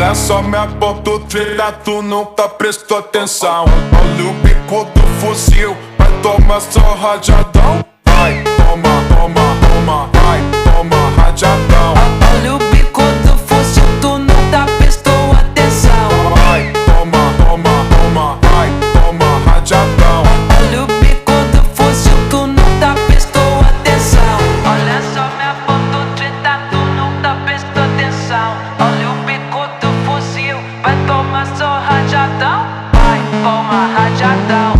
Olha só minha ponto treta, tu nunca prestou atenção. Olha o bico do fuzil, vai tomar só rajadão. Vai, toma, toma, toma, vai, toma rajadão. Olha o bico do fuzil, tu nunca prestou atenção. Vai, toma, toma, toma, vai, toma rajadão. Olha o bico do fuzil, tu nunca prestou atenção. Olha só minha ponto treta, tu nunca prestou atenção. Olha o bico do fuzil, vai tomar só rajadão. Vai, toma rajadão.